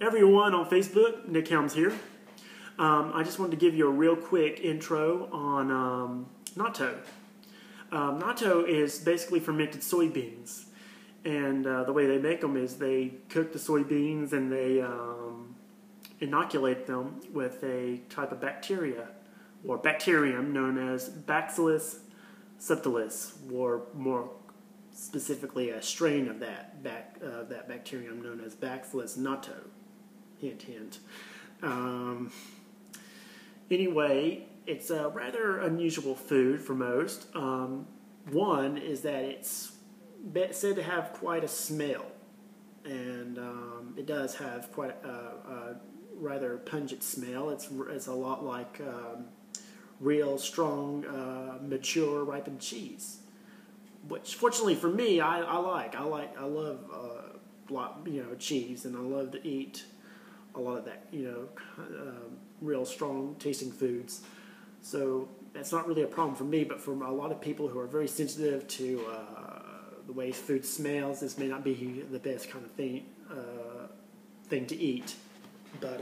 Everyone on Facebook, Nick Helms here. I just wanted to give you a real quick intro on natto. Natto is basically fermented soybeans, and the way they make them is they cook the soybeans and they inoculate them with a type of bacteria or bacterium known as Bacillus subtilis, or more specifically a strain of that bacterium known as Bacillus natto. Hint, hint. Anyway, it's a rather unusual food for most. One is that it's said to have quite a smell, and it does have quite a rather pungent smell. It's a lot like real strong, mature, ripened cheese, which fortunately for me, I love cheese, and I love to eat a lot of that, real strong tasting foods. So that's not really a problem for me, but for a lot of people who are very sensitive to the way food smells, this may not be the best kind of thing to eat. But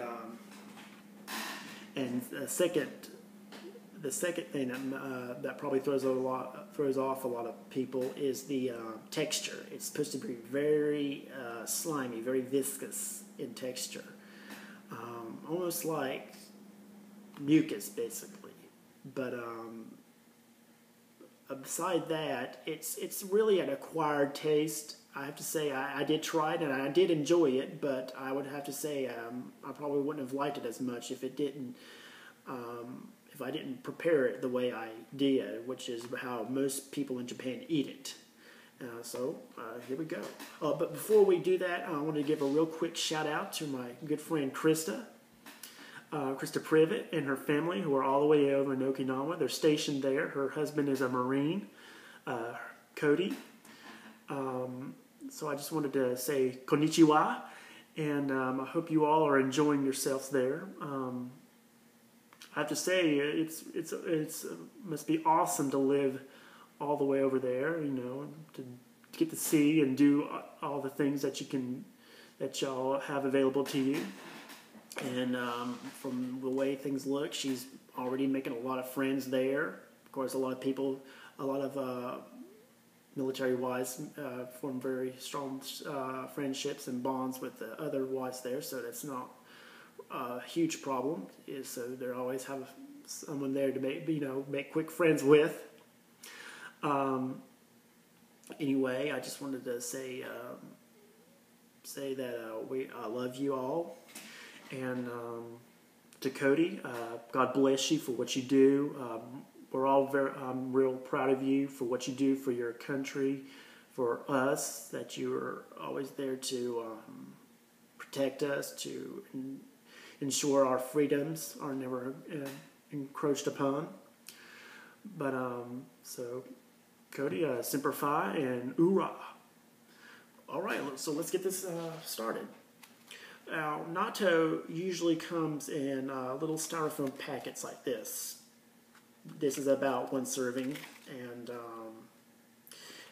and the second thing that probably throws off a lot of people is the texture. It's supposed to be very slimy, very viscous in texture. Almost like mucus, basically. But beside that, it's really an acquired taste. I have to say, I did try it and I did enjoy it, but I would have to say I probably wouldn't have liked it as much if it didn't. If I didn't prepare it the way I did, which is how most people in Japan eat it. So here we go. But before we do that, I want to give a real quick shout out to my good friend Krista Privet and her family, who are all the way over in Okinawa. They're stationed there. Her husband is a Marine, Cody. So I just wanted to say konnichiwa, and I hope you all are enjoying yourselves there. I have to say, it's must be awesome to live all the way over there. To get to see and do all the things that y'all have available to you. And from the way things look, she's already making a lot of friends there. Of course, a lot of military-wise form very strong friendships and bonds with the other wives there. So that's not a huge problem. So they always have someone there to make quick friends with. Anyway, I just wanted to say that I love you all, and to Cody, God bless you for what you do. We're all I'm real proud of you for what you do for your country, for us, that you are always there to protect us, to ensure our freedoms are never encroached upon. But so Cody, Semper Fi, and Ura. All right, so let's get this started. Now, natto usually comes in little styrofoam packets like this. This is about one serving, and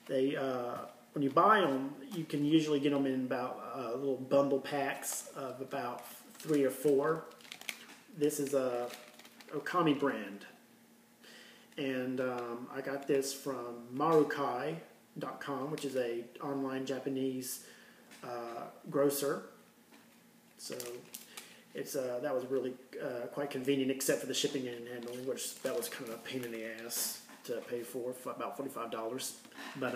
when you buy them, you can usually get them in about little bundle packs of about 3 or 4. This is a Okami brand. And I got this from marukai.com, which is a online Japanese grocer. So it's that was really quite convenient, except for the shipping and handling, which that was kind of a pain in the ass to pay for about $45. But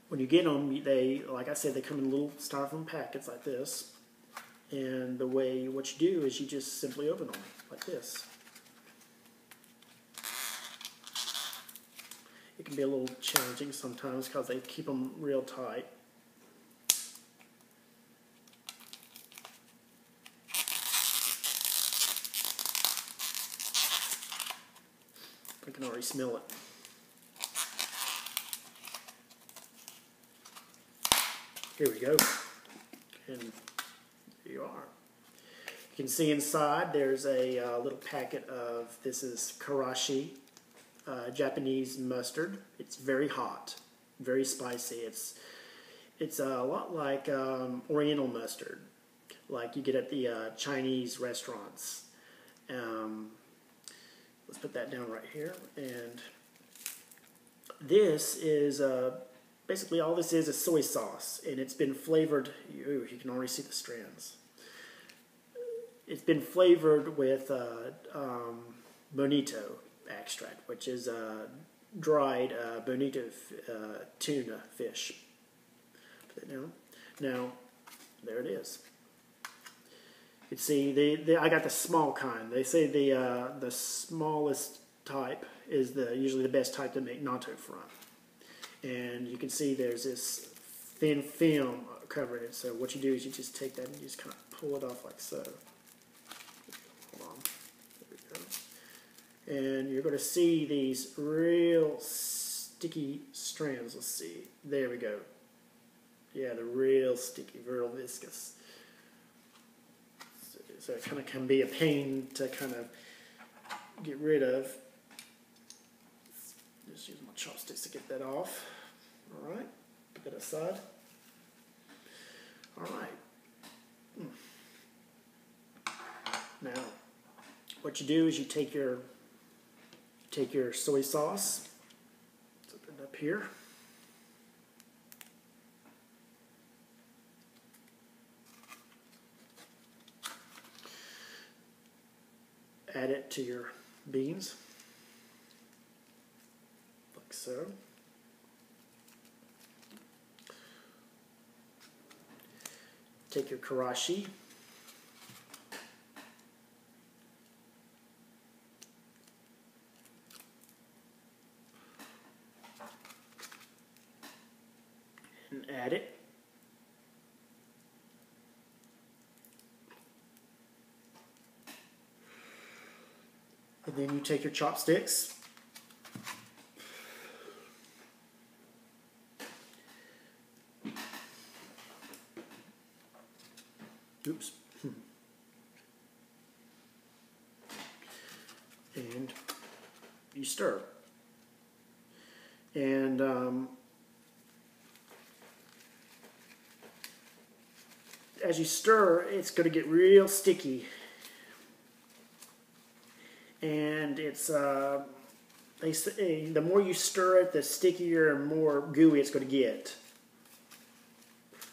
when you get them, like I said, they come in little styrofoam packets like this. And what you do is you just simply open them like this. It can be a little challenging sometimes because they keep them real tight. I can already smell it. Here we go. And there you are. You can see inside there's a little packet of, this is karashi, Japanese mustard. It's very hot, very spicy. It's a lot like Oriental mustard, like you get at the Chinese restaurants. Um, let's put that down right here. And this is basically all this is soy sauce, and it's been flavored. Ooh, you can already see the strands. It's been flavored with bonito extract, which is dried bonito tuna fish. Put that down. Now, there it is. You can see I got the small kind. They say the smallest type is usually the best type to make natto from. And you can see there's this thin film covering it. So what you do is you just take that and you just kind of pull it off like so. Hold on. There we go. And you're going to see these real sticky strands. Let's see. There we go. Yeah, they're real sticky, real viscous. So it kind of can be a pain to kind of get rid of. Just use my chopsticks to get that off. All right, put that aside. All right. Now, what you do is you take your soy sauce. Let's open it up here. Add it to your beans, like so. Take your karashi. And add it. And then you take your chopsticks. Oops. And you stir. And as you stir, it's going to get real sticky. And it's they say the more you stir it, the stickier and more gooey it's going to get.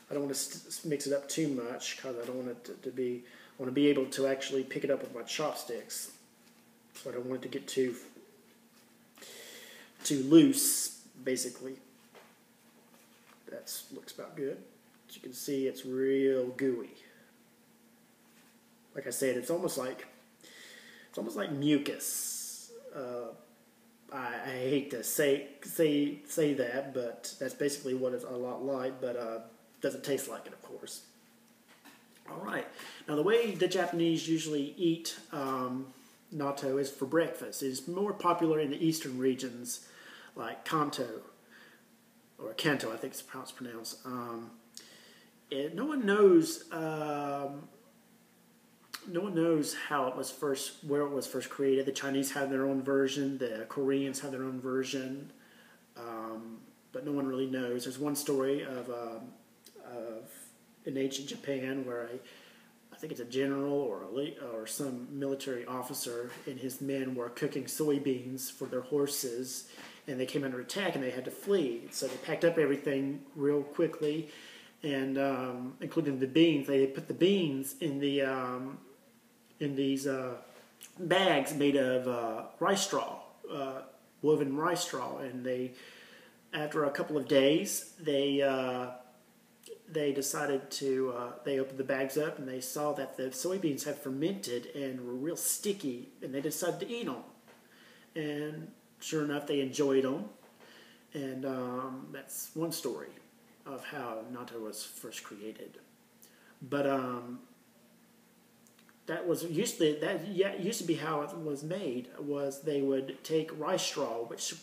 I don't want to mix it up too much because I don't want it to be. I want to be able to actually pick it up with my chopsticks. So I don't want it to get too loose, basically. That looks about good. As you can see, it's real gooey. Like I said, it's almost like mucus. I hate to say that, but that's basically what it's a lot like. But doesn't taste like it, of course. All right. Now, the way the Japanese usually eat natto is for breakfast. It's more popular in the eastern regions, like Kanto, or Kanto, I think it's how it's pronounced. No one knows. No one knows how it was where it was first created. The Chinese have their own version. The Koreans have their own version, but no one really knows. There's one story of in ancient Japan where I think it's a general or some military officer and his men were cooking soybeans for their horses, and they came under attack and they had to flee. So they packed up everything real quickly, and including the beans. They put the beans in these bags made of rice straw, woven rice straw, and after a couple of days, they decided to, they opened the bags up and they saw that the soybeans had fermented and were real sticky, and they decided to eat them. And sure enough, they enjoyed them. And that's one story of how natto was first created. But that used to be how it was made. Was they would take rice straw, that's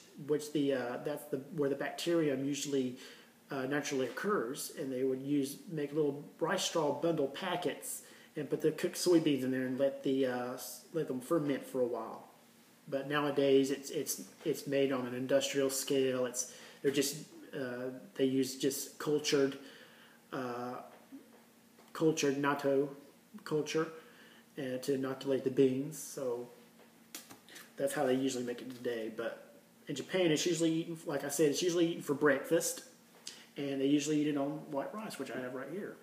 where the bacterium usually naturally occurs, and they would make little rice straw bundle packets and put the cooked soybeans in there and let them ferment for a while. But nowadays it's made on an industrial scale. They're just They use just cultured natto culture and to inoculate the beans. So that's how they usually make it today. But in Japan, it's usually eaten, like I said, it's usually eaten for breakfast, and they usually eat it on white rice, which I have right here.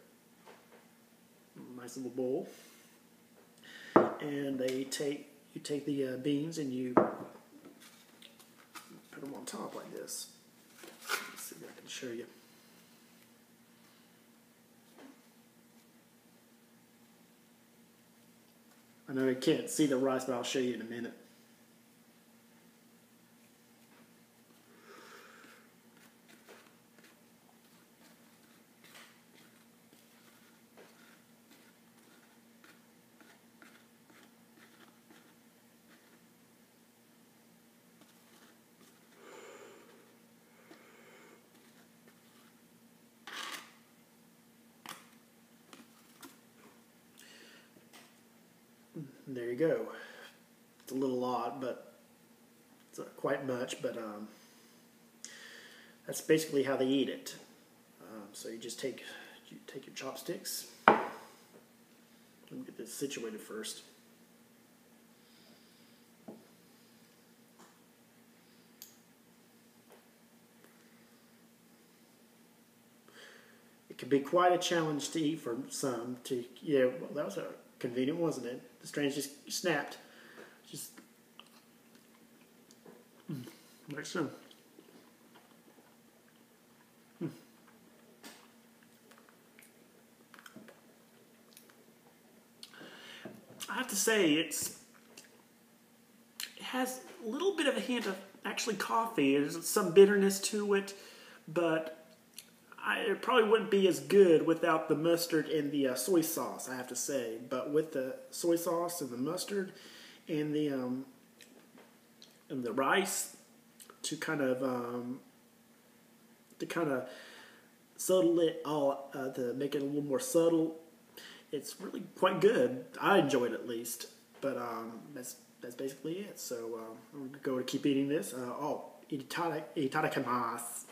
Nice little bowl. And you take the beans and you put them on top like this. Let's see if I can show you. I know you can't see the rice, but I'll show you in a minute. There you go. It's a little odd, but it's not quite much. But that's basically how they eat it. So you just take your chopsticks. Let me get this situated first. It can be quite a challenge to eat for some. Well, that was convenient, wasn't it? The strange just snapped. Just like so. I have to say it has a little bit of a hint of actually coffee. There's some bitterness to it, but it probably wouldn't be as good without the mustard and the soy sauce, I have to say. But with the soy sauce and the mustard and the rice to kind of subtle it all, to make it a little more subtle, it's really quite good. I enjoy it at least. But that's basically it. So I'm going to go to keep eating this. Itadakimasu.